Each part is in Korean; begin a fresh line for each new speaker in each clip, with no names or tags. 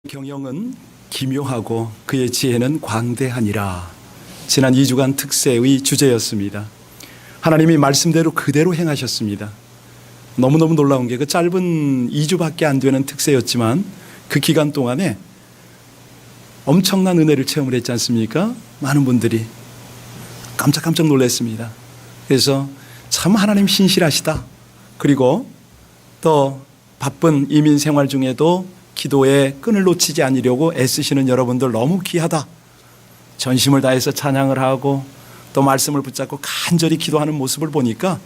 경영은 기묘하고 그의 지혜는 광대하니라. 지난 2주간 특세의 주제였습니다. 하나님이 말씀대로 그대로 행하셨습니다. 너무너무 놀라운 게 그 짧은 2주밖에 안 되는 특세였지만 그 기간 동안에 엄청난 은혜를 체험을 했지 않습니까? 많은 분들이 깜짝깜짝 놀랐습니다. 그래서 참 하나님 신실하시다. 그리고 또 바쁜 이민 생활 중에도 기도의 끈을 놓치지 않으려고 애쓰시는 여러분들 너무 귀하다. 전심을 다해서 찬양을 하고 또 말씀을 붙잡고 간절히 기도하는 모습을 보니까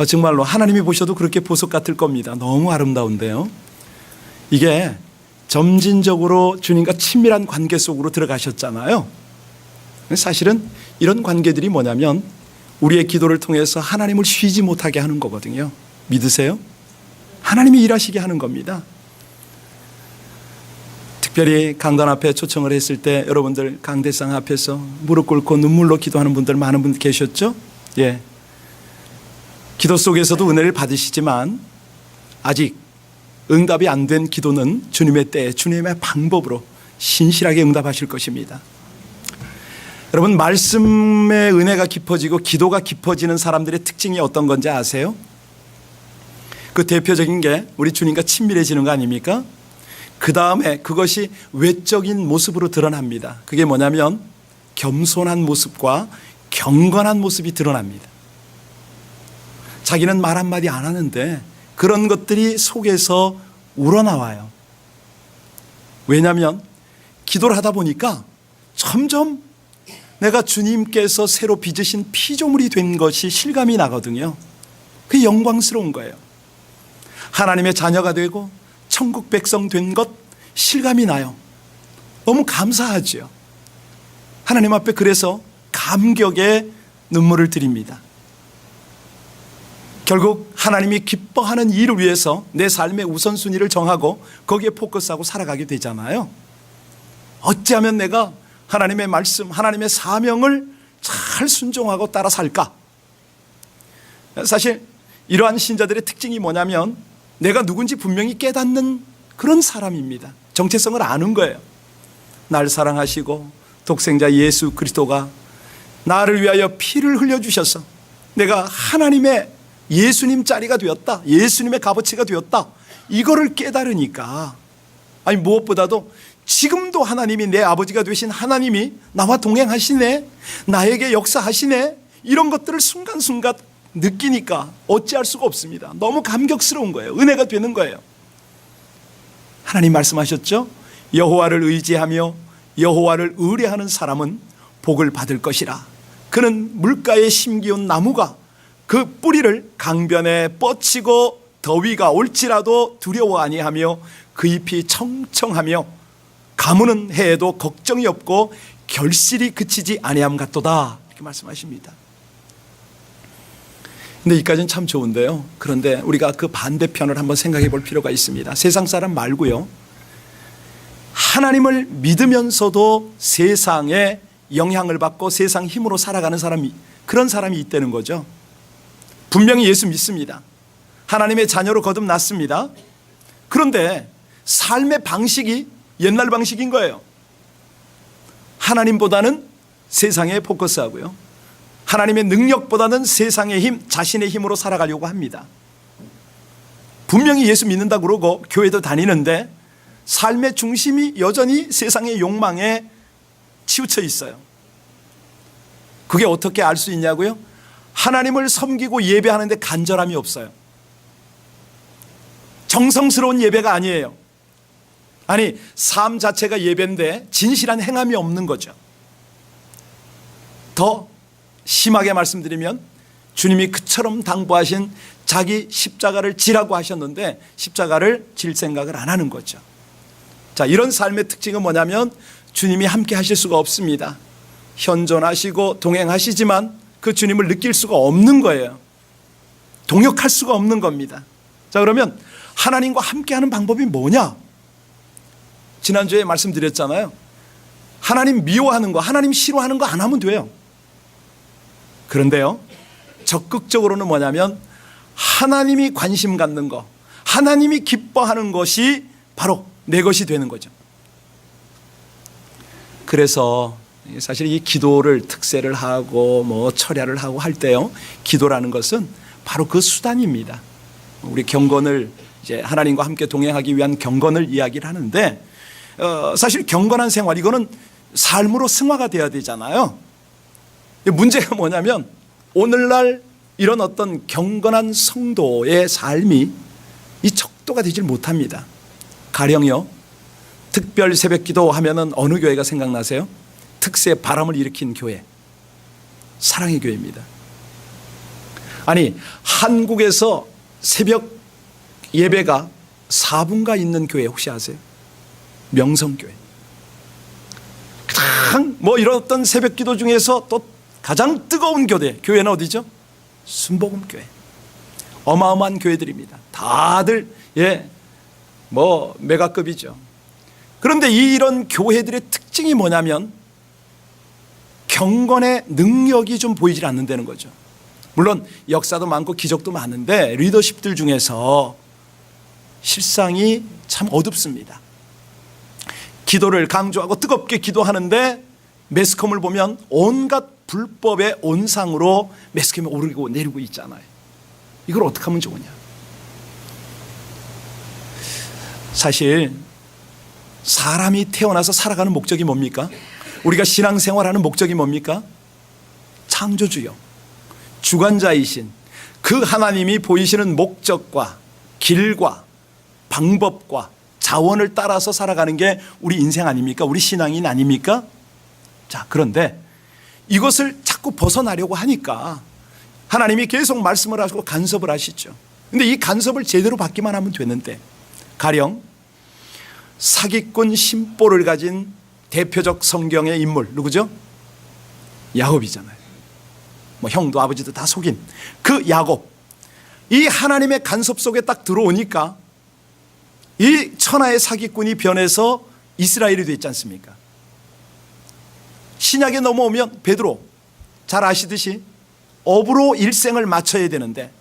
정말로 하나님이 보셔도 그렇게 보석 같을 겁니다. 너무 아름다운데요. 이게 점진적으로 주님과 친밀한 관계 속으로 들어가셨잖아요. 사실은 이런 관계들이 뭐냐면 우리의 기도를 통해서 하나님을 쉬지 못하게 하는 거거든요. 믿으세요? 하나님이 일하시게 하는 겁니다. 특별히 강단 앞에 초청을 했을 때 여러분들 강대상 앞에서 무릎 꿇고 눈물로 기도하는 분들 많은 분 계셨죠? 예. 기도 속에서도 은혜를 받으시지만 아직 응답이 안 된 기도는 주님의 때에 주님의 방법으로 신실하게 응답하실 것입니다. 여러분, 말씀의 은혜가 깊어지고 기도가 깊어지는 사람들의 특징이 어떤 건지 아세요? 그 대표적인 게 우리 주님과 친밀해지는 거 아닙니까? 그 다음에 그것이 외적인 모습으로 드러납니다. 그게 뭐냐면 겸손한 모습과 경건한 모습이 드러납니다. 자기는 말 한마디 안 하는데 그런 것들이 속에서 우러나와요. 왜냐하면 기도를 하다 보니까 점점 내가 주님께서 새로 빚으신 피조물이 된 것이 실감이 나거든요. 그게 영광스러운 거예요. 하나님의 자녀가 되고 천국 백성 된 것 실감이 나요. 너무 감사하죠. 하나님 앞에 그래서 감격의 눈물을 드립니다. 결국 하나님이 기뻐하는 일을 위해서 내 삶의 우선순위를 정하고 거기에 포커스하고 살아가게 되잖아요. 어찌하면 내가 하나님의 말씀, 하나님의 사명을 잘 순종하고 따라 살까? 사실 이러한 신자들의 특징이 뭐냐면 내가 누군지 분명히 깨닫는 그런 사람입니다. 정체성을 아는 거예요. 날 사랑하시고 독생자 예수 그리스도가 나를 위하여 피를 흘려주셔서 내가 하나님의 예수님 자리가 되었다. 예수님의 값어치가 되었다. 이거를 깨달으니까 아니 무엇보다도 지금도 하나님이 내 아버지가 되신 하나님이 나와 동행하시네. 나에게 역사하시네. 이런 것들을 순간순간 느끼니까 어찌할 수가 없습니다. 너무 감격스러운 거예요. 은혜가 되는 거예요. 하나님 말씀하셨죠? 여호와를 의지하며 여호와를 의뢰하는 사람은 복을 받을 것이라. 그는 물가에 심기운 나무가 그 뿌리를 강변에 뻗치고 더위가 올지라도 두려워 아니하며 그 잎이 청청하며 가무는 해에도 걱정이 없고 결실이 그치지 아니함 같도다. 이렇게 말씀하십니다. 근데 이까지는 참 좋은데요. 그런데 우리가 그 반대편을 한번 생각해 볼 필요가 있습니다. 세상 사람 말고요. 하나님을 믿으면서도 세상에 영향을 받고 세상 힘으로 살아가는 사람이, 그런 사람이 있다는 거죠. 분명히 예수 믿습니다. 하나님의 자녀로 거듭났습니다. 그런데 삶의 방식이 옛날 방식인 거예요. 하나님보다는 세상에 포커스하고요. 하나님의 능력보다는 세상의 힘, 자신의 힘으로 살아가려고 합니다. 분명히 예수 믿는다고 그러고 교회도 다니는데 삶의 중심이 여전히 세상의 욕망에 치우쳐 있어요. 그게 어떻게 알 수 있냐고요? 하나님을 섬기고 예배하는데 간절함이 없어요. 정성스러운 예배가 아니에요. 아니, 삶 자체가 예배인데 진실한 행함이 없는 거죠. 더 심하게 말씀드리면 주님이 그처럼 당부하신 자기 십자가를 지라고 하셨는데 십자가를 질 생각을 안 하는 거죠. 자, 이런 삶의 특징은 뭐냐면 주님이 함께 하실 수가 없습니다. 현존하시고 동행하시지만 그 주님을 느낄 수가 없는 거예요. 동역할 수가 없는 겁니다. 자, 그러면 하나님과 함께하는 방법이 뭐냐? 지난주에 말씀드렸잖아요. 하나님 미워하는 거, 하나님 싫어하는 거 안 하면 돼요. 그런데요, 적극적으로는 뭐냐면 하나님이 관심 갖는 거, 하나님이 기뻐하는 것이 바로 내 것이 되는 거죠. 그래서 사실 이 기도를 특세를 하고 뭐 철야를 하고 할 때요, 기도라는 것은 바로 그 수단입니다. 우리 경건을 이제 하나님과 함께 동행하기 위한 경건을 이야기를 하는데, 사실 경건한 생활, 이거는 삶으로 승화가 돼야 되잖아요. 문제가 뭐냐면 오늘날 이런 어떤 경건한 성도의 삶이 이 척도가 되질 못합니다. 가령요, 특별 새벽기도 하면은 어느 교회가 생각나세요? 특세 바람을 일으킨 교회, 사랑의 교회입니다. 아니, 한국에서 새벽 예배가 4분가 있는 교회 혹시 아세요? 명성교회. 가장 뭐 이런 어떤 새벽기도 중에서 또 가장 뜨거운 교회는 어디죠? 순복음교회. 어마어마한 교회들입니다. 다들 뭐 메가급이죠. 그런데 이런 교회들의 특징이 뭐냐면 경건의 능력이 좀 보이질 않는다는 거죠. 물론 역사도 많고 기적도 많은데 리더십들 중에서 실상이 참 어둡습니다. 기도를 강조하고 뜨겁게 기도하는데 매스컴을 보면 온갖 불법의 온상으로 매스컴이 오르고 내리고 있잖아요. 이걸 어떻게 하면 좋으냐. 사실 사람이 태어나서 살아가는 목적이 뭡니까? 우리가 신앙생활하는 목적이 뭡니까? 창조주요, 주관자이신 그 하나님이 보이시는 목적과 길과 방법과 자원을 따라서 살아가는 게 우리 인생 아닙니까? 우리 신앙인 아닙니까? 자, 그런데 이것을 자꾸 벗어나려고 하니까 하나님이 계속 말씀을 하시고 간섭을 하시죠. 근데 이 간섭을 제대로 받기만 하면 되는데, 가령 사기꾼 심보를 가진 대표적 성경의 인물 누구죠? 야곱이잖아요. 뭐 형도 아버지도 다 속인 그 야곱, 이 하나님의 간섭 속에 딱 들어오니까 이 천하의 사기꾼이 변해서 이스라엘이 됐지 않습니까? 신약에 넘어오면 베드로, 잘 아시듯이 업으로 일생을 마쳐야 되는데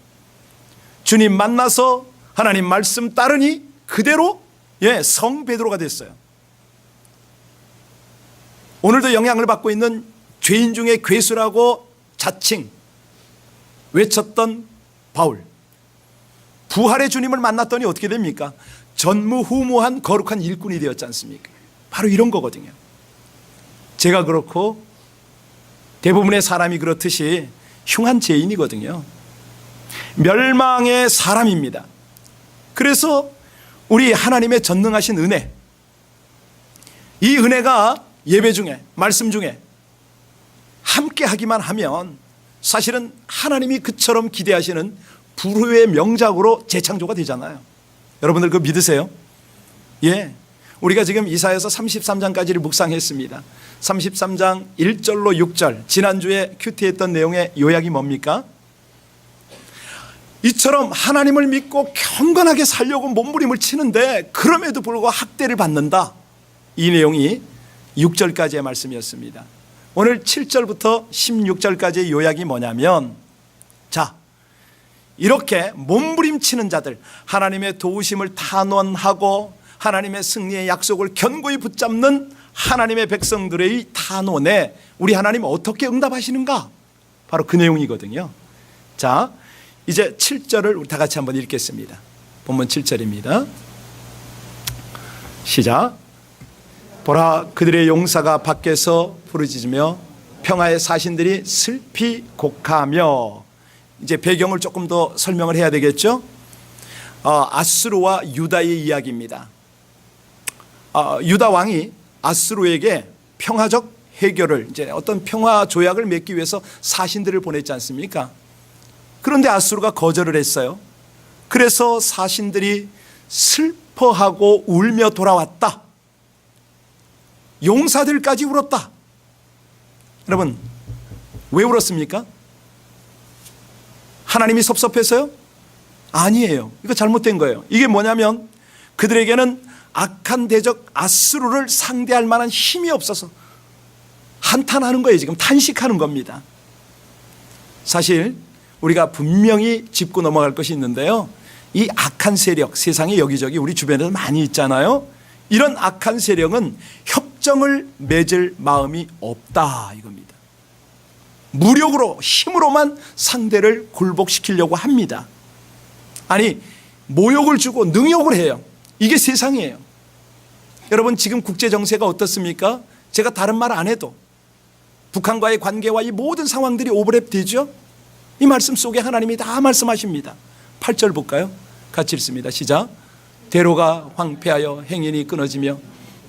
주님 만나서 하나님 말씀 따르니 그대로 성 베드로가 됐어요. 오늘도 영향을 받고 있는 죄인 중에 괴수라고 자칭 외쳤던 바울, 부활의 주님을 만났더니 어떻게 됩니까? 전무후무한 거룩한 일꾼이 되었지 않습니까? 바로 이런 거거든요. 제가 그렇고 대부분의 사람이 그렇듯이 흉한 죄인이거든요. 멸망의 사람입니다. 그래서 우리 하나님의 전능하신 은혜, 이 은혜가 예배 중에 말씀 중에 함께 하기만 하면 사실은 하나님이 그처럼 기대하시는 불후의 명작으로 재창조가 되잖아요. 여러분들 그거 믿으세요? 우리가 지금 이사야서 33장까지를 묵상했습니다. 33장 1절로 6절, 지난주에 큐티했던 내용의 요약이 뭡니까? 이처럼 하나님을 믿고 경건하게 살려고 몸부림을 치는데 그럼에도 불구하고 학대를 받는다. 이 내용이 6절까지의 말씀이었습니다. 오늘 7절부터 16절까지의 요약이 뭐냐면, 자, 이렇게 몸부림치는 자들, 하나님의 도우심을 탄원하고 하나님의 승리의 약속을 견고히 붙잡는 하나님의 백성들의 탄원에 우리 하나님 어떻게 응답하시는가? 바로 그 내용이거든요. 자, 이제 7절을 우리 다 같이 한번 읽겠습니다. 본문 7절입니다. 시작. 보라, 그들의 용사가 밖에서 부르짖으며 평화의 사신들이 슬피 곡하며. 이제 배경을 조금 더 설명을 해야 되겠죠. 아수르와 유다의 이야기입니다. 유다 왕이 아수르에게 평화적 해결을, 이제 어떤 평화 조약을 맺기 위해서 사신들을 보냈지 않습니까? 그런데 아수르가 거절을 했어요. 그래서 사신들이 슬퍼하고 울며 돌아왔다. 용사들까지 울었다. 여러분, 왜 울었습니까? 하나님이 섭섭해서요? 아니에요. 이거 잘못된 거예요. 이게 뭐냐면 그들에게는 악한 대적 아수르를 상대할 만한 힘이 없어서 한탄하는 거예요. 지금 탄식하는 겁니다. 사실 우리가 분명히 짚고 넘어갈 것이 있는데요, 이 악한 세력, 세상에 여기저기 우리 주변에도 많이 있잖아요. 이런 악한 세력은 협정을 맺을 마음이 없다 이겁니다. 무력으로 힘으로만 상대를 굴복시키려고 합니다. 아니 모욕을 주고 능욕을 해요. 이게 세상이에요. 여러분 지금 국제 정세가 어떻습니까? 제가 다른 말 안 해도 북한과의 관계와 이 모든 상황들이 오버랩 되죠. 이 말씀 속에 하나님이 다 말씀하십니다. 8절 볼까요? 같이 읽습니다. 시작. 대로가 황폐하여 행인이 끊어지며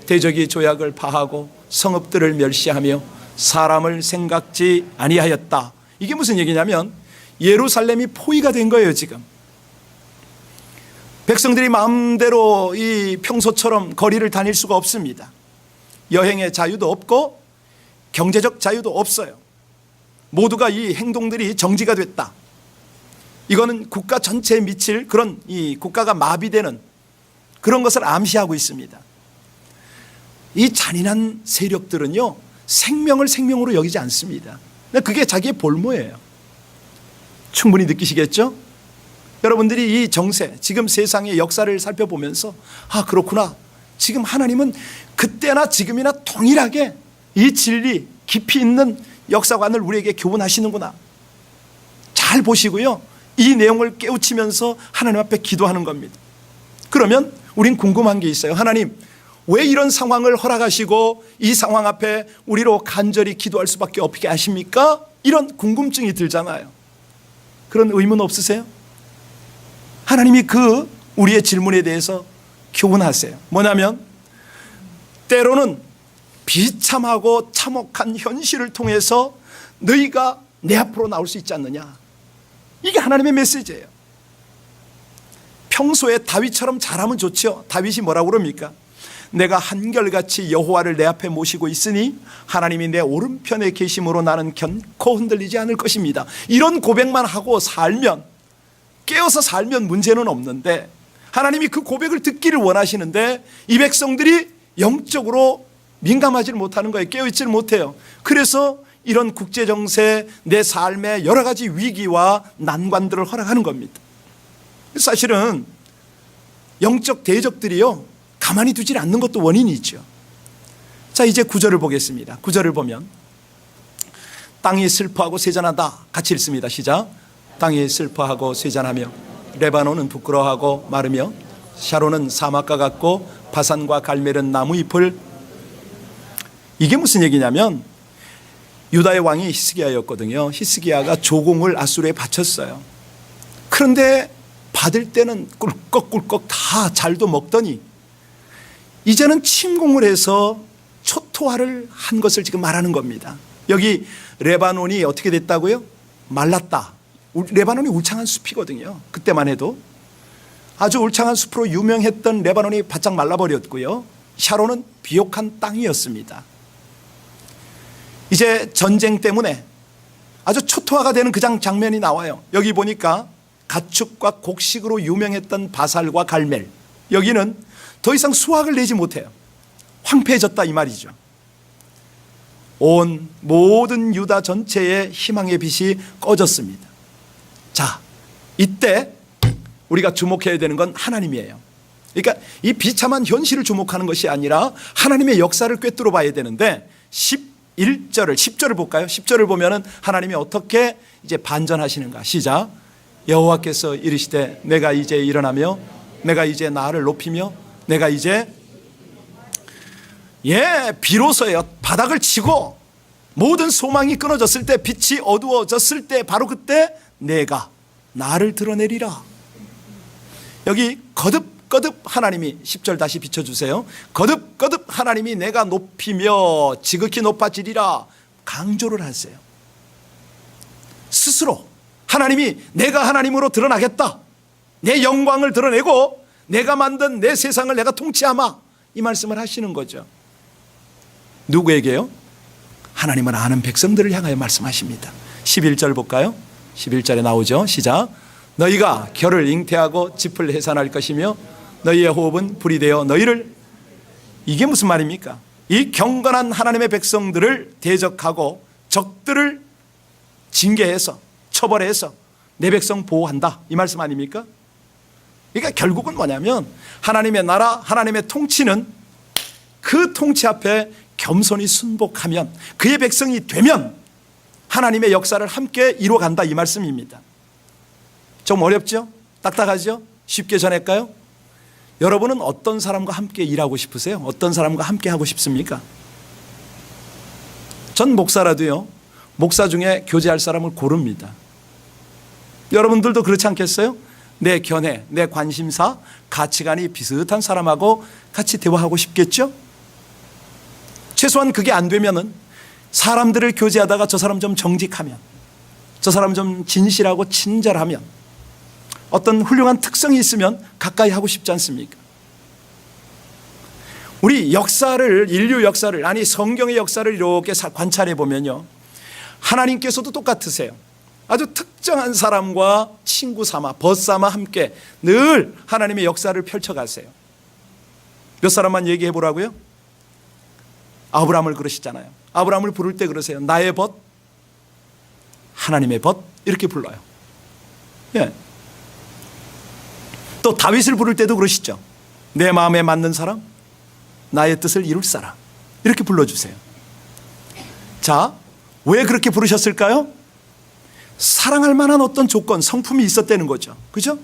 대적이 조약을 파하고 성읍들을 멸시하며 사람을 생각지 아니하였다. 이게 무슨 얘기냐면 예루살렘이 포위가 된 거예요. 지금 백성들이 마음대로 이 평소처럼 거리를 다닐 수가 없습니다. 여행의 자유도 없고 경제적 자유도 없어요. 모두가 이 행동들이 정지가 됐다. 이거는 국가 전체에 미칠 그런 이 국가가 마비되는 그런 것을 암시하고 있습니다. 이 잔인한 세력들은요 생명을 생명으로 여기지 않습니다. 그게 자기의 볼모예요. 충분히 느끼시겠죠? 여러분들이 이 정세, 지금 세상의 역사를 살펴보면서 아 그렇구나. 지금 하나님은 그때나 지금이나 동일하게 이 진리 깊이 있는 역사관을 우리에게 교훈하시는구나. 잘 보시고요. 이 내용을 깨우치면서 하나님 앞에 기도하는 겁니다. 그러면 우린 궁금한 게 있어요. 하나님 왜 이런 상황을 허락하시고 이 상황 앞에 우리로 간절히 기도할 수밖에 없게 하십니까? 이런 궁금증이 들잖아요. 그런 의문 없으세요? 하나님이 그 우리의 질문에 대해서 교훈하세요. 뭐냐면 때로는 비참하고 참혹한 현실을 통해서 너희가 내 앞으로 나올 수 있지 않느냐. 이게 하나님의 메시지예요. 평소에 다윗처럼 잘하면 좋죠. 다윗이 뭐라고 그럽니까? 내가 한결같이 여호와를 내 앞에 모시고 있으니 하나님이 내 오른편에 계심으로 나는 결코 흔들리지 않을 것입니다. 이런 고백만 하고 살면, 깨어서 살면 문제는 없는데 하나님이 그 고백을 듣기를 원하시는데 이 백성들이 영적으로 민감하지 못하는 거예요. 깨어있지를 못해요. 그래서 이런 국제정세, 내 삶의 여러 가지 위기와 난관들을 허락하는 겁니다. 사실은 영적 대적들이요 가만히 두질 않는 것도 원인이 있죠. 자, 이제 9절을 보겠습니다. 9절을 보면 땅이 슬퍼하고 쇠잔하다. 같이 읽습니다. 시작. 땅이 슬퍼하고 쇠잔하며 레바논은 부끄러워하고 마르며 샤론은 사막과 같고 바산과 갈멜은 나무 잎을. 이게 무슨 얘기냐면 유다의 왕이 히스기야였거든요. 히스기야가 조공을 아수르에 바쳤어요. 그런데 받을 때는 꿀꺽꿀꺽 다 잘도 먹더니 이제는 침공을 해서 초토화를 한 것을 지금 말하는 겁니다. 여기 레바논이 어떻게 됐다고요? 말랐다. 레바논이 울창한 숲이거든요. 그때만 해도 아주 울창한 숲으로 유명했던 레바논이 바짝 말라버렸고요. 샤론은 비옥한 땅이었습니다. 이제 전쟁 때문에 아주 초토화가 되는 그 장면이 나와요. 여기 보니까 가축과 곡식으로 유명했던 바살과 갈멜, 여기는 더 이상 수확을 내지 못해요. 황폐해졌다 이 말이죠. 온 모든 유다 전체의 희망의 빛이 꺼졌습니다. 자, 이때 우리가 주목해야 되는 건 하나님이에요. 그러니까 이 비참한 현실을 주목하는 것이 아니라 하나님의 역사를 꿰뚫어 봐야 되는데 10절을 볼까요? 10절을 보면은 하나님이 어떻게 이제 반전하시는가. 시작. 여호와께서 이르시되 내가 이제 일어나며 내가 이제 나를 높이며 내가 이제 비로소요 바닥을 치고 모든 소망이 끊어졌을 때, 빛이 어두워졌을 때, 바로 그때 내가 나를 드러내리라. 여기 거듭거듭 하나님이 10절 다시 비춰주세요. 거듭거듭 하나님이 내가 높이며 지극히 높아지리라 강조를 하세요. 스스로 하나님이 내가 하나님으로 드러나겠다, 내 영광을 드러내고 내가 만든 내 세상을 내가 통치하마, 이 말씀을 하시는 거죠. 누구에게요? 하나님을 아는 백성들을 향하여 말씀하십니다. 11절 볼까요? 11절에 나오죠. 시작. 너희가 결을 잉태하고 짚을 해산할 것이며 너희의 호흡은 불이 되어 너희를. 이게 무슨 말입니까? 이 경건한 하나님의 백성들을 대적하고 적들을 징계해서 처벌해서 내 백성 보호한다, 이 말씀 아닙니까? 그러니까 결국은 뭐냐면 하나님의 나라, 하나님의 통치는 그 통치 앞에 겸손히 순복하면, 그의 백성이 되면 하나님의 역사를 함께 이루어간다, 이 말씀입니다. 좀 어렵죠? 딱딱하죠? 쉽게 전할까요? 여러분은 어떤 사람과 함께 일하고 싶으세요? 어떤 사람과 함께 하고 싶습니까? 전 목사라도요, 목사 중에 교제할 사람을 고릅니다. 여러분들도 그렇지 않겠어요? 내 견해, 내 관심사, 가치관이 비슷한 사람하고 같이 대화하고 싶겠죠? 최소한 그게 안 되면은 사람들을 교제하다가 저 사람 좀 정직하면, 저 사람 좀 진실하고 친절하면, 어떤 훌륭한 특성이 있으면 가까이 하고 싶지 않습니까? 우리 역사를, 인류 역사를, 아니 성경의 역사를 이렇게 관찰해 보면요, 하나님께서도 똑같으세요. 아주 특정한 사람과 친구 삼아, 벗삼아 함께 늘 하나님의 역사를 펼쳐가세요. 몇 사람만 얘기해 보라고요? 아브라함을 그러시잖아요. 아브라함을 부를 때 그러세요. 나의 벗, 하나님의 벗, 이렇게 불러요. 예. 또 다윗을 부를 때도 그러시죠. 내 마음에 맞는 사람, 나의 뜻을 이룰 사람, 이렇게 불러주세요. 자, 왜 그렇게 부르셨을까요? 사랑할 만한 어떤 조건, 성품이 있었다는 거죠. 그죠?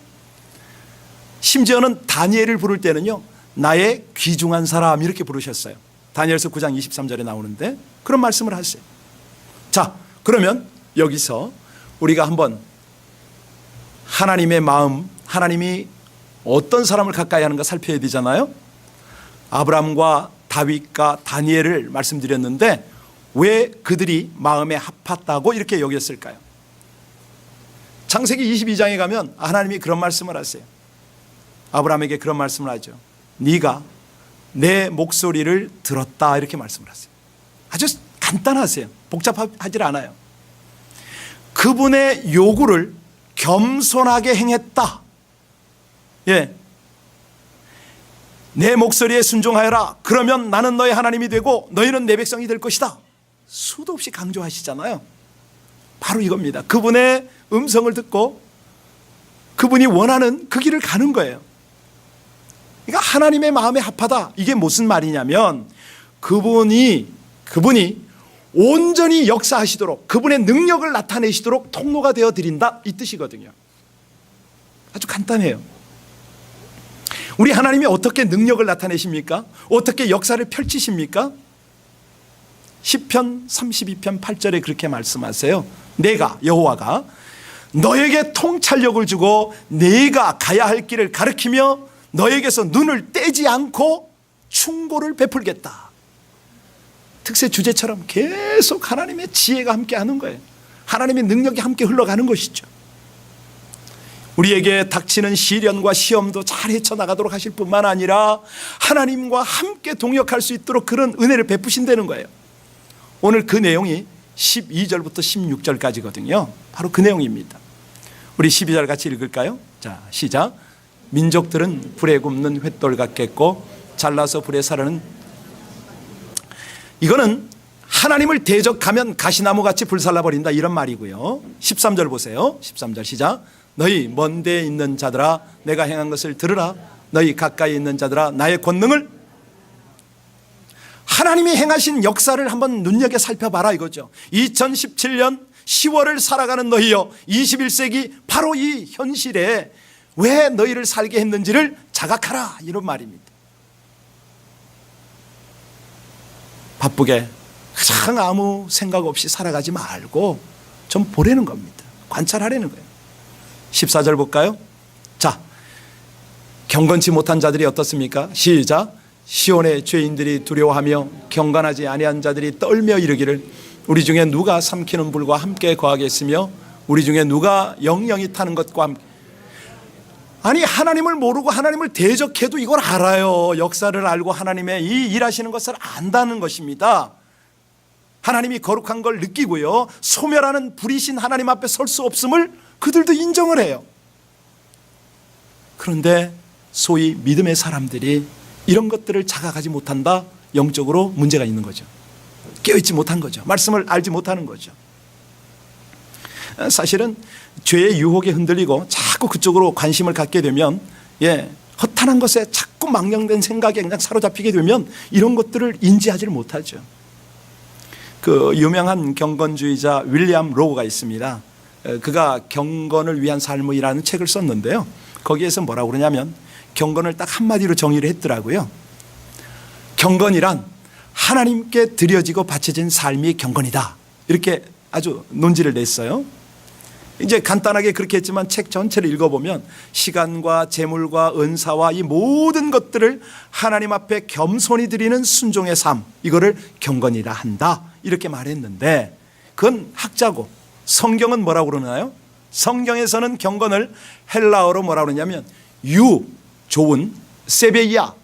심지어는 다니엘을 부를 때는요, 나의 귀중한 사람, 이렇게 부르셨어요. 다니엘서 9장 23절에 나오는데 그런 말씀을 하세요. 자, 그러면 여기서 우리가 한번 하나님의 마음, 하나님이 어떤 사람을 가까이 하는가 살펴야 되잖아요. 아브라함과 다윗과 다니엘을 말씀드렸는데 왜 그들이 마음에 합했다고 이렇게 여겼을까요? 창세기 22장에 가면 하나님이 그런 말씀을 하세요. 아브라함에게 그런 말씀을 하죠. 네가 내 목소리를 들었다, 이렇게 말씀을 하세요. 아주 간단하세요. 복잡하지 않아요. 그분의 요구를 겸손하게 행했다. 예. 내 목소리에 순종하여라. 그러면 나는 너의 하나님이 되고 너희는 내 백성이 될 것이다. 수도 없이 강조하시잖아요. 바로 이겁니다. 그분의 음성을 듣고 그분이 원하는 그 길을 가는 거예요. 그러니까 하나님의 마음에 합하다, 이게 무슨 말이냐면 그분이 온전히 역사하시도록, 그분의 능력을 나타내시도록 통로가 되어 드린다, 이 뜻이거든요. 아주 간단해요. 우리 하나님이 어떻게 능력을 나타내십니까? 어떻게 역사를 펼치십니까? 시편 32편 8절에 그렇게 말씀하세요. 내가, 여호와가 너에게 통찰력을 주고 네가 가야 할 길을 가르치며 너에게서 눈을 떼지 않고 충고를 베풀겠다. 특세 주제처럼 계속 하나님의 지혜가 함께하는 거예요. 하나님의 능력이 함께 흘러가는 것이죠. 우리에게 닥치는 시련과 시험도 잘 헤쳐나가도록 하실 뿐만 아니라 하나님과 함께 동역할 수 있도록 그런 은혜를 베푸신다는 거예요. 오늘 그 내용이 12절부터 16절까지거든요. 바로 그 내용입니다. 우리 12절 같이 읽을까요? 자, 시작. 민족들은 불에 굽는 횃돌 같겠고 잘라서 불에 사르는, 이거는 하나님을 대적하면 가시나무같이 불살라버린다, 이런 말이고요. 13절 보세요. 13절 시작. 너희 먼 데에 있는 자들아 내가 행한 것을 들으라. 너희 가까이 있는 자들아 나의 권능을, 하나님이 행하신 역사를 한번 눈여겨 살펴봐라, 이거죠. 2017년 10월을 살아가는 너희여, 21세기 바로 이 현실에 왜 너희를 살게 했는지를 자각하라, 이런 말입니다. 바쁘게 그냥 아무 생각 없이 살아가지 말고 좀 보라는 겁니다. 관찰하라는 거예요. 14절 볼까요? 자, 경건치 못한 자들이 어떻습니까? 시작. 시온의 죄인들이 두려워하며 경건하지 아니한 자들이 떨며 이르기를 우리 중에 누가 삼키는 불과 함께 거하겠으며 우리 중에 누가 영영이 타는 것과 함께. 아니, 하나님을 모르고 하나님을 대적해도 이걸 알아요. 역사를 알고 하나님의 이 일하시는 것을 안다는 것입니다. 하나님이 거룩한 걸 느끼고요, 소멸하는 불이신 하나님 앞에 설 수 없음을 그들도 인정을 해요. 그런데 소위 믿음의 사람들이 이런 것들을 자각하지 못한다, 영적으로 문제가 있는 거죠. 깨어있지 못한 거죠. 말씀을 알지 못하는 거죠. 사실은 죄의 유혹에 흔들리고 자꾸 그쪽으로 관심을 갖게 되면 허탄한 것에 자꾸 자꾸 망령된 생각에 그냥 사로잡히게 되면 이런 것들을 인지하지를 못하죠. 그 유명한 경건주의자 윌리엄 로우가 있습니다. 그가 경건을 위한 삶이라는 책을 썼는데요. 거기에서 뭐라고 그러냐면 경건을 딱 한마디로 정의를 했더라고요. 경건이란 하나님께 드려지고 바쳐진 삶이 경건이다. 이렇게 아주 논지를 냈어요. 이제 간단하게 그렇게 했지만 책 전체를 읽어보면 시간과 재물과 은사와 이 모든 것들을 하나님 앞에 겸손히 드리는 순종의 삶, 이거를 경건이라 한다, 이렇게 말했는데 그건 학자고 성경은 뭐라고 그러나요? 성경에서는 경건을 헬라어로 뭐라고 그러냐면 좋은, 세베이아,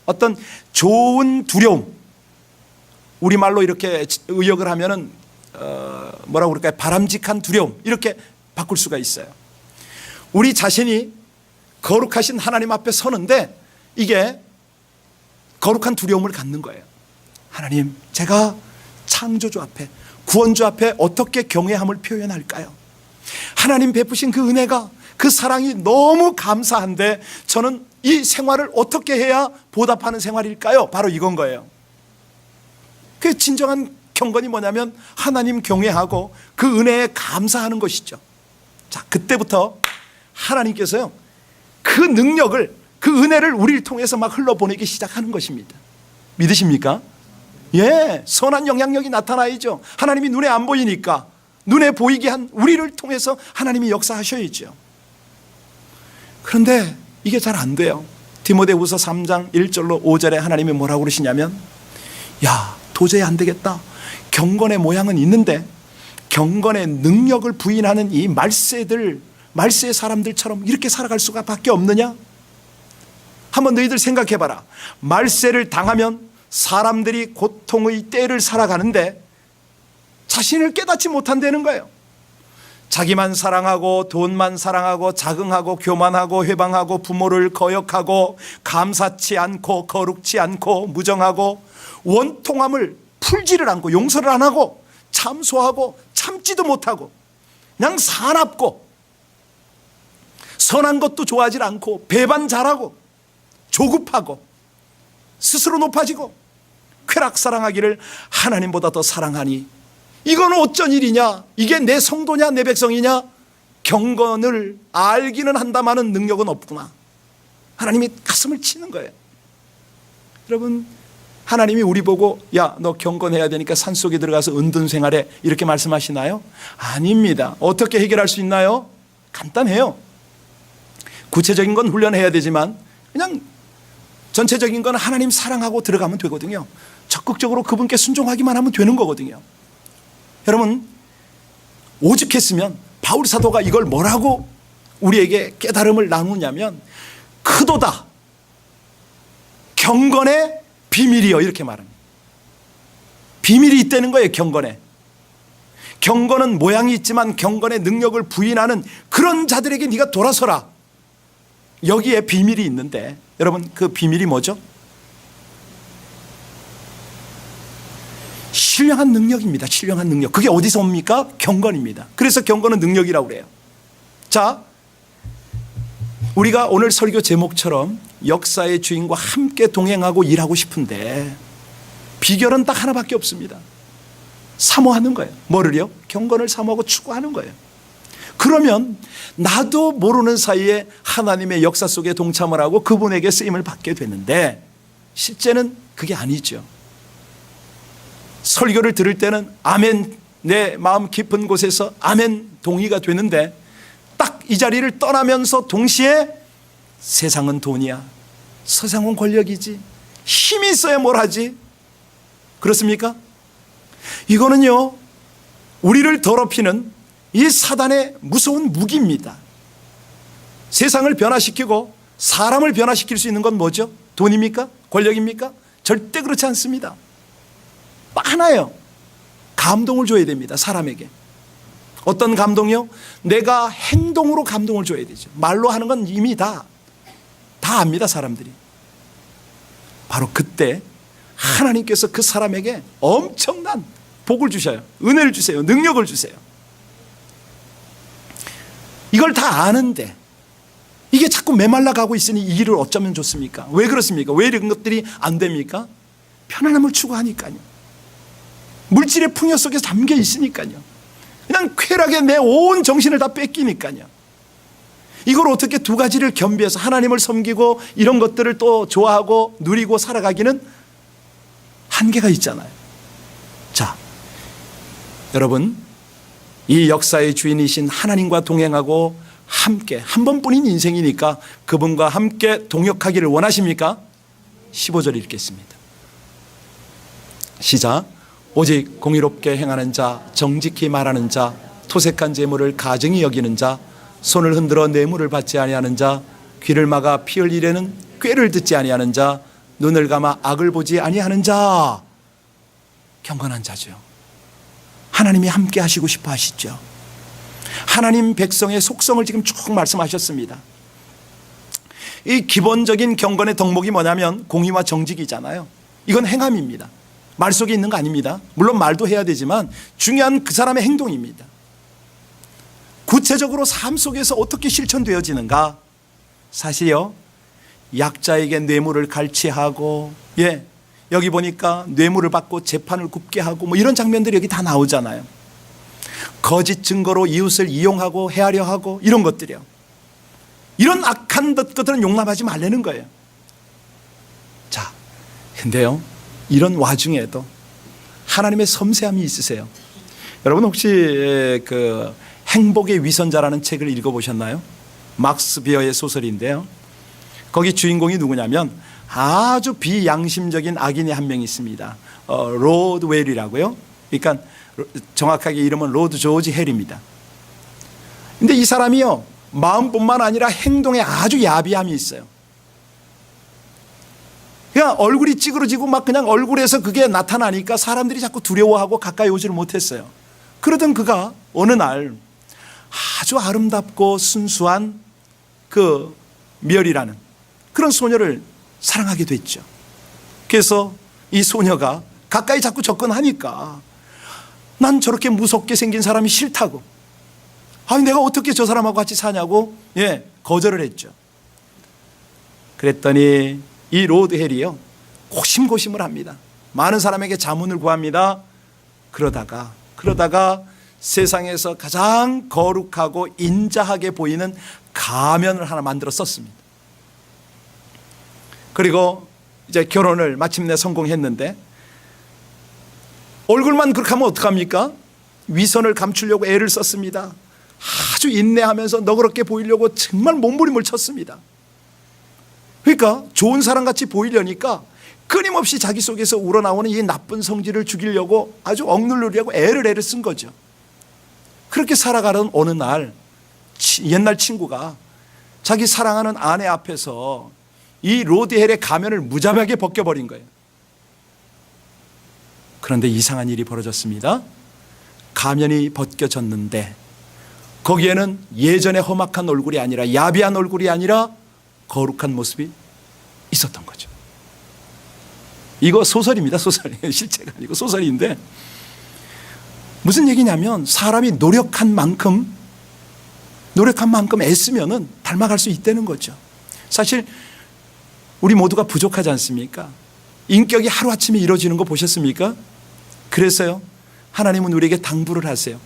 어떤 좋은 두려움, 우리말로 이렇게 의역을 하면은 뭐라고 그럴까요? 바람직한 두려움, 이렇게 바꿀 수가 있어요. 우리 자신이 거룩하신 하나님 앞에 서는데 이게 거룩한 두려움을 갖는 거예요. 하나님, 제가 창조주 앞에, 구원주 앞에 어떻게 경외함을 표현할까요? 하나님 베푸신 그 은혜가, 그 사랑이 너무 감사한데 저는 이 생활을 어떻게 해야 보답하는 생활일까요? 바로 이건 거예요. 그 진정한 경건이 뭐냐면 하나님 경외하고 그 은혜에 감사하는 것이죠. 자, 그때부터 하나님께서요, 그 능력을, 그 은혜를 우리를 통해서 막 흘러보내기 시작하는 것입니다. 믿으십니까? 예, 선한 영향력이 나타나야죠. 하나님이 눈에 안 보이니까 눈에 보이게 한 우리를 통해서 하나님이 역사하셔야죠. 그런데 이게 잘 안 돼요. 디모데후서 3장 1절로 5절에 하나님이 뭐라고 그러시냐면, 야, 도저히 안 되겠다. 경건의 모양은 있는데 경건의 능력을 부인하는 이 말세의 사람들처럼 이렇게 살아갈 수가 밖에 없느냐? 한번 너희들 생각해봐라. 말세를 당하면 사람들이 고통의 때를 살아가는데 자신을 깨닫지 못한다는 거예요. 자기만 사랑하고 돈만 사랑하고 자긍하고 교만하고 회방하고 부모를 거역하고 감사치 않고 거룩치 않고 무정하고 원통함을 풀지를 않고 용서를 안 하고 참소하고 참지도 못하고 그냥 사납고 선한 것도 좋아하지 않고 배반 잘하고 조급하고 스스로 높아지고 쾌락사랑하기를 하나님보다 더 사랑하니 이건 어쩐 일이냐? 이게 내 성도냐 내 백성이냐? 경건을 알기는 한다마는 능력은 없구나. 하나님이 가슴을 치는 거예요. 여러분, 하나님이 우리 보고 야, 너 경건해야 되니까 산속에 들어가서 은둔 생활해, 이렇게 말씀하시나요? 아닙니다. 어떻게 해결할 수 있나요? 간단해요. 구체적인 건 훈련해야 되지만 그냥 전체적인 건 하나님 사랑하고 들어가면 되거든요. 적극적으로 그분께 순종하기만 하면 되는 거거든요. 여러분, 오죽했으면 바울 사도가 이걸 뭐라고 우리에게 깨달음을 나누냐면 크도다 경건의 비밀이요, 이렇게 말합니다. 비밀이 있다는 거예요. 경건은 모양이 있지만 경건의 능력을 부인하는 그런 자들에게 네가 돌아서라. 여기에 비밀이 있는데 여러분, 그 비밀이 뭐죠? 신령한 능력입니다. 신령한 능력. 그게 어디서 옵니까? 경건입니다. 그래서 경건은 능력이라고 그래요. 자, 우리가 오늘 설교 제목처럼 역사의 주인과 함께 동행하고 일하고 싶은데 비결은 딱 하나밖에 없습니다. 사모하는 거예요. 뭐를요? 경건을 사모하고 추구하는 거예요. 그러면 나도 모르는 사이에 하나님의 역사 속에 동참을 하고 그분에게 쓰임을 받게 되는데 실제는 그게 아니죠. 설교를 들을 때는 아멘, 내 마음 깊은 곳에서 아멘 동의가 되는데 딱 이 자리를 떠나면서 동시에 세상은 돈이야, 세상은 권력이지, 힘이 있어야 뭘 하지, 그렇습니까? 이거는요, 우리를 더럽히는 이 사단의 무서운 무기입니다. 세상을 변화시키고 사람을 변화시킬 수 있는 건 뭐죠? 돈입니까? 권력입니까? 절대 그렇지 않습니다. 하나예요. 감동을 줘야 됩니다. 사람에게. 어떤 감동이요? 내가 행동으로 감동을 줘야 되죠. 말로 하는 건 이미 다 압니다, 사람들이. 바로 그때 하나님께서 그 사람에게 엄청난 복을 주셔요. 은혜를 주세요. 능력을 주세요. 이걸 다 아는데 이게 자꾸 메말라 가고 있으니 이 일을 어쩌면 좋습니까? 왜 그렇습니까? 왜 이런 것들이 안 됩니까? 편안함을 추구하니까요. 물질의 풍요 속에서 잠겨 있으니까요. 그냥 쾌락에 내 온 정신을 다 뺏기니까요. 이걸 어떻게 두 가지를 겸비해서 하나님을 섬기고 이런 것들을 또 좋아하고 누리고 살아가기는 한계가 있잖아요. 자, 여러분, 이 역사의 주인이신 하나님과 동행하고 함께 한 번뿐인 인생이니까 그분과 함께 동역하기를 원하십니까? 15절 읽겠습니다. 시작. 오직 공의롭게 행하는 자, 정직히 말하는 자, 토색한 재물을 가증히 여기는 자, 손을 흔들어 뇌물을 받지 아니하는 자, 귀를 막아 피 흘리려는 꾀를 듣지 아니하는 자, 눈을 감아 악을 보지 아니하는 자, 경건한 자죠. 하나님이 함께 하시고 싶어 하시죠. 하나님 백성의 속성을 지금 쭉 말씀하셨습니다. 이 기본적인 경건의 덕목이 뭐냐면 공의와 정직이잖아요. 이건 행함입니다. 말 속에 있는 거 아닙니다. 물론 말도 해야 되지만 중요한 그 사람의 행동입니다. 구체적으로 삶 속에서 어떻게 실천되어지는가? 사실요, 약자에게 뇌물을 갈취하고, 여기 보니까 뇌물을 받고 재판을 굽게 하고 뭐 이런 장면들이 여기 다 나오잖아요. 거짓 증거로 이웃을 이용하고 해하려 하고 이런 것들이요. 이런 악한 것들은 용납하지 말라는 거예요. 자, 근데요, 이런 와중에도 하나님의 섬세함이 있으세요. 여러분 혹시 그 행복의 위선자라는 책을 읽어보셨나요? 막스 비어의 소설인데요. 거기 주인공이 누구냐면 아주 비양심적인 악인이 한 명 있습니다. 로드 웰이라고요. 그러니까 정확하게 이름은 로드 조지 헬입니다. 근데 이 사람이요, 마음뿐만 아니라 행동에 아주 야비함이 있어요. 그냥 얼굴이 찌그러지고 막 그냥 얼굴에서 그게 나타나니까 사람들이 자꾸 두려워하고 가까이 오지를 못했어요. 그러던 그가 어느 날 아주 아름답고 순수한 그 멸이라는 그런 소녀를 사랑하게 됐죠. 그래서 이 소녀가 가까이 자꾸 접근하니까 난 저렇게 무섭게 생긴 사람이 싫다고, 아니 내가 어떻게 저 사람하고 같이 사냐고 거절을 했죠. 그랬더니 이 로드 헬이요, 고심고심을 합니다. 많은 사람에게 자문을 구합니다. 그러다가 세상에서 가장 거룩하고 인자하게 보이는 가면을 하나 만들어 썼습니다. 그리고 이제 결혼을 마침내 성공했는데, 얼굴만 그렇게 하면 어떡합니까? 위선을 감추려고 애를 썼습니다. 아주 인내하면서 너그럽게 보이려고 정말 몸부림을 쳤습니다. 그러니까 좋은 사람같이 보이려니까 끊임없이 자기 속에서 우러나오는 이 나쁜 성질을 죽이려고 아주 억누르려고 애를 쓴 거죠. 그렇게 살아가는 어느 날 옛날 친구가 자기 사랑하는 아내 앞에서 이 로드헬의 가면을 무자비하게 벗겨버린 거예요. 그런데 이상한 일이 벌어졌습니다. 가면이 벗겨졌는데 거기에는 예전의 험악한 얼굴이 아니라, 야비한 얼굴이 아니라 거룩한 모습이 있었던 거죠. 이거 소설입니다. 소설. 실제가 아니고 소설인데, 무슨 얘기냐면 사람이 노력한 만큼 애쓰면은 닮아갈 수 있다는 거죠. 사실 우리 모두가 부족하지 않습니까? 인격이 하루아침에 이루어지는 거 보셨습니까? 그래서요, 하나님은 우리에게 당부를 하세요.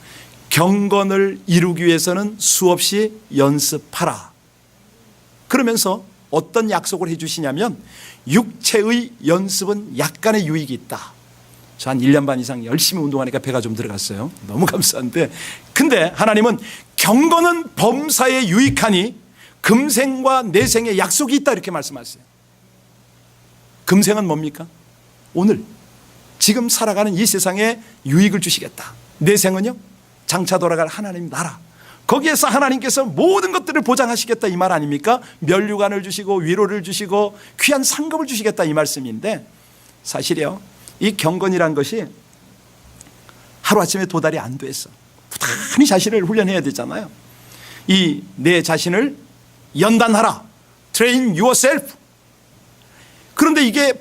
경건을 이루기 위해서는 수없이 연습하라. 그러면서 어떤 약속을 해 주시냐면, 육체의 연습은 약간의 유익이 있다. 저 한 1년 반 이상 열심히 운동하니까 배가 좀 들어갔어요. 너무 감사한데, 근데 하나님은 경건은 범사에 유익하니 금생과 내생에 약속이 있다, 이렇게 말씀하세요. 금생은 뭡니까? 오늘 지금 살아가는 이 세상에 유익을 주시겠다. 내생은요, 장차 돌아갈 하나님 나라, 거기에서 하나님께서 모든 것들을 보장하시겠다, 이 말 아닙니까? 면류관을 주시고 위로를 주시고 귀한 상급을 주시겠다, 이 말씀인데, 사실이요, 이 경건이란 것이 하루아침에 도달이 안 돼서 부단히 자신을 훈련해야 되잖아요. 이 내 자신을 연단하라, train yourself. 그런데 이게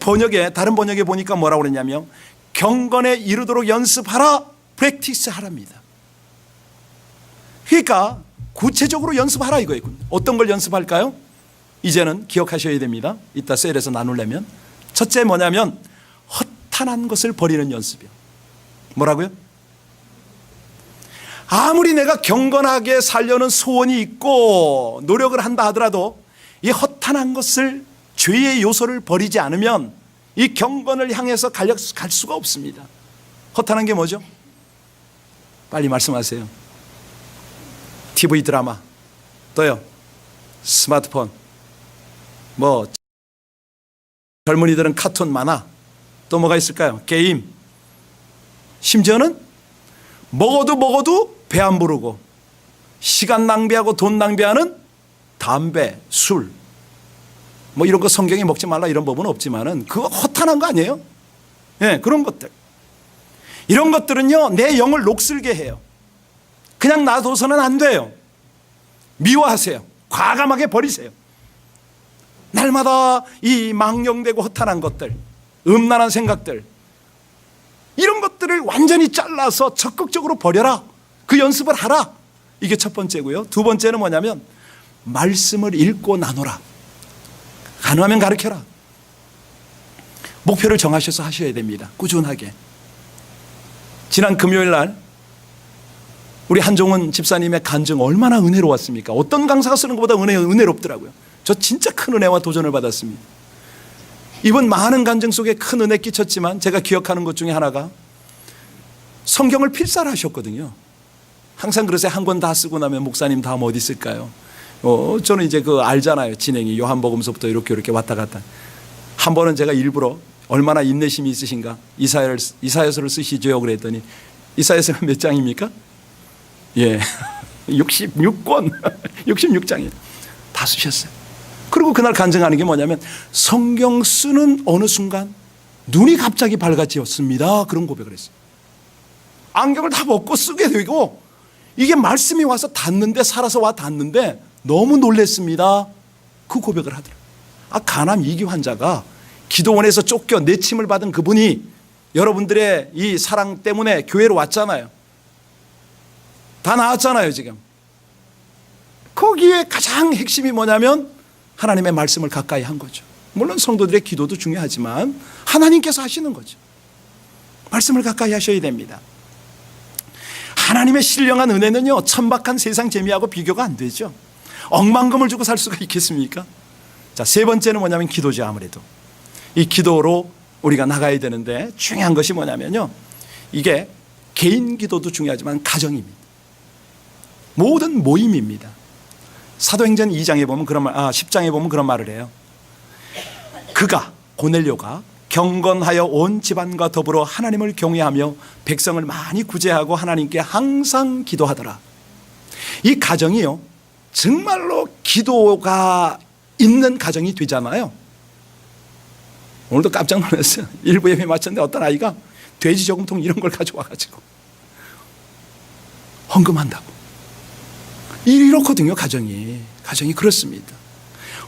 다른 번역에 보니까 뭐라고 그랬냐면, 경건에 이르도록 연습하라, practice 하랍니다. 그러니까 구체적으로 연습하라 이거예요. 어떤 걸 연습할까요? 이제는 기억하셔야 됩니다. 이따 셀에서 나누려면. 첫째 뭐냐면 허탄한 것을 버리는 연습이요. 뭐라고요? 아무리 내가 경건하게 살려는 소원이 있고 노력을 한다 하더라도 이 허탄한 것을, 죄의 요소를 버리지 않으면 이 경건을 향해서 갈 수가 없습니다. 허탄한 게 뭐죠? 빨리 말씀하세요. TV 드라마, 또요 스마트폰, 뭐 젊은이들은 카툰, 만화, 또 뭐가 있을까요? 게임, 심지어는 먹어도 배 안 부르고 시간 낭비하고 돈 낭비하는 담배, 술, 뭐 이런 거 성경에 먹지 말라 이런 법은 없지만은 그거 허탄한 거 아니에요? 예, 그런 것들. 이런 것들은요 내 영을 녹슬게 해요. 그냥 놔둬서는 안 돼요. 미워하세요. 과감하게 버리세요. 날마다 이 망령되고 허탄한 것들, 음란한 생각들, 이런 것들을 완전히 잘라서 적극적으로 버려라. 그 연습을 하라. 이게 첫 번째고요. 두 번째는 뭐냐면 말씀을 읽고 나누라. 가능하면 가르쳐라. 목표를 정하셔서 하셔야 됩니다. 꾸준하게. 지난 금요일 날 우리 한종훈 집사님의 간증 얼마나 은혜로웠습니까? 어떤 강사가 쓰는 것보다 은혜롭더라고요. 저 진짜 큰 은혜와 도전을 받았습니다. 이번 많은 간증 속에 큰 은혜 끼쳤지만 제가 기억하는 것 중에 하나가 성경을 필사를 하셨거든요. 항상 그러세요. 한 권 다 쓰고 나면 목사님 다음 어디 쓸까요? 저는 이제 그 알잖아요. 진행이 요한복음서부터 이렇게 왔다 갔다. 한 번은 제가 일부러 얼마나 인내심이 있으신가 이사야서를 쓰시죠 그랬더니 이사야서가 몇 장입니까? 예, 66권 66장이에요. 다 쓰셨어요. 그리고 그날 간증하는 게 뭐냐면 성경 쓰는 어느 순간 눈이 갑자기 밝아지었습니다. 그런 고백을 했어요. 안경을 다 벗고 쓰게 되고 이게 말씀이 와서 닿는데, 살아서 와 닿는데 너무 놀랬습니다. 그 고백을 하더라고요. 간암 2기 환자가 기도원에서 쫓겨 내침을 받은 그분이 여러분들의 이 사랑 때문에 교회로 왔잖아요. 다 나았잖아요 지금. 거기에 가장 핵심이 뭐냐면 하나님의 말씀을 가까이 한 거죠. 물론 성도들의 기도도 중요하지만 하나님께서 하시는 거죠. 말씀을 가까이 하셔야 됩니다. 하나님의 신령한 은혜는요 천박한 세상 재미하고 비교가 안 되죠. 억만금을 주고 살 수가 있겠습니까? 자, 세 번째는 뭐냐면 기도죠. 아무래도 이 기도로 우리가 나가야 되는데 중요한 것이 뭐냐면요, 이게 개인 기도도 중요하지만 가정입니다. 모든 모임입니다. 사도행전 2장에 보면 10장에 보면 그런 말을 해요. 고넬료가 경건하여 온 집안과 더불어 하나님을 경외하며 백성을 많이 구제하고 하나님께 항상 기도하더라. 이 가정이요 정말로 기도가 있는 가정이 되잖아요. 오늘도 깜짝 놀랐어요. 일부 예배 마쳤는데 어떤 아이가 돼지 저금통 이런 걸 가져와가지고 헌금한다고. 이렇거든요. 가정이 그렇습니다.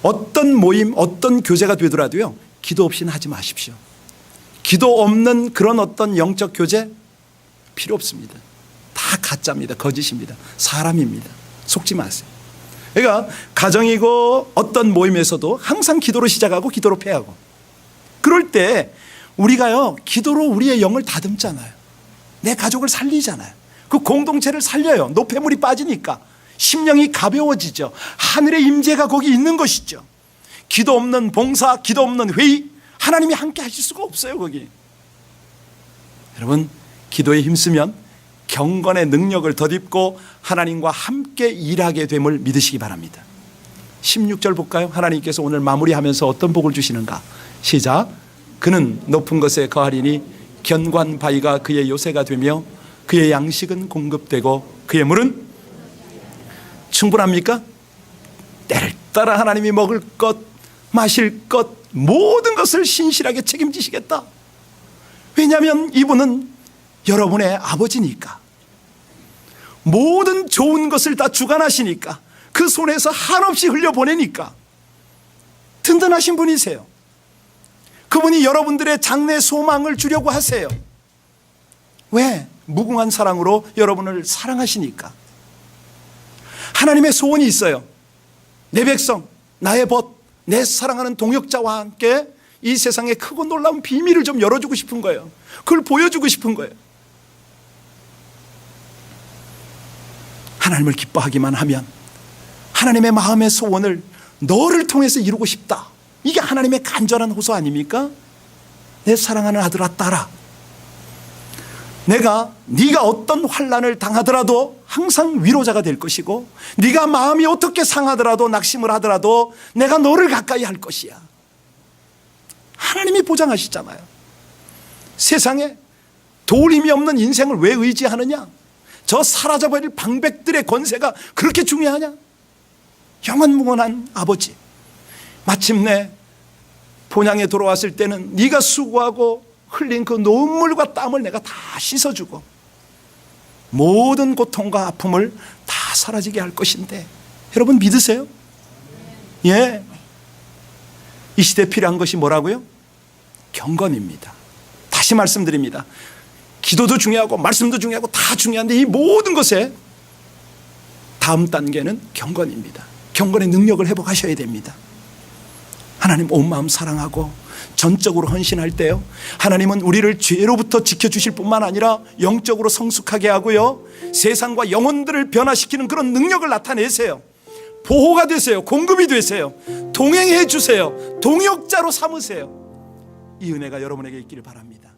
어떤 모임, 어떤 교제가 되더라도요 기도 없이는 하지 마십시오. 기도 없는 그런 어떤 영적 교제 필요 없습니다. 다 가짜입니다. 거짓입니다. 사람입니다. 속지 마세요. 그러니까 가정이고 어떤 모임에서도 항상 기도로 시작하고 기도로 패하고, 그럴 때 우리가요 기도로 우리의 영을 다듬잖아요. 내 가족을 살리잖아요. 그 공동체를 살려요. 노폐물이 빠지니까 심령이 가벼워지죠. 하늘의 임재가 거기 있는 것이죠. 기도 없는 봉사, 기도 없는 회의, 하나님이 함께 하실 수가 없어요. 거기. 여러분, 기도에 힘쓰면 경건의 능력을 덧입고 하나님과 함께 일하게 됨을 믿으시기 바랍니다. 16절 볼까요? 하나님께서 오늘 마무리하면서 어떤 복을 주시는가? 시작. 그는 높은 것에 거하리니 견고한 바위가 그의 요새가 되며 그의 양식은 공급되고 그의 물은 충분합니까? 때를 따라 하나님이 먹을 것, 마실 것, 모든 것을 신실하게 책임지시겠다. 왜냐하면 이분은 여러분의 아버지니까. 모든 좋은 것을 다 주관하시니까, 그 손에서 한없이 흘려보내니까 든든하신 분이세요. 그분이 여러분들의 장래 소망을 주려고 하세요. 왜? 무궁한 사랑으로 여러분을 사랑하시니까. 하나님의 소원이 있어요. 내 백성, 나의 벗, 내 사랑하는 동역자와 함께 이 세상에 크고 놀라운 비밀을 좀 열어주고 싶은 거예요. 그걸 보여주고 싶은 거예요. 하나님을 기뻐하기만 하면 하나님의 마음의 소원을 너를 통해서 이루고 싶다. 이게 하나님의 간절한 호소 아닙니까? 내 사랑하는 아들아, 딸아, 네가 어떤 환난을 당하더라도 항상 위로자가 될 것이고, 네가 마음이 어떻게 상하더라도 낙심을 하더라도 내가 너를 가까이 할 것이야. 하나님이 보장하시잖아요. 세상에 도울 힘이 없는 인생을 왜 의지하느냐? 저 사라져버릴 방백들의 권세가 그렇게 중요하냐? 영원무원한 아버지, 마침내 본향에 돌아왔을 때는 네가 수고하고 흘린 그 눈물과 땀을 내가 다 씻어주고 모든 고통과 아픔을 다 사라지게 할 것인데, 여러분 믿으세요? 예. 이 시대에 필요한 것이 뭐라고요? 경건입니다. 다시 말씀드립니다. 기도도 중요하고 말씀도 중요하고 다 중요한데 이 모든 것에 다음 단계는 경건입니다. 경건의 능력을 회복하셔야 됩니다. 하나님 온 마음 사랑하고 전적으로 헌신할 때요, 하나님은 우리를 죄로부터 지켜주실 뿐만 아니라 영적으로 성숙하게 하고요, 세상과 영혼들을 변화시키는 그런 능력을 나타내세요. 보호가 되세요. 공급이 되세요. 동행해 주세요. 동역자로 삼으세요. 이 은혜가 여러분에게 있기를 바랍니다.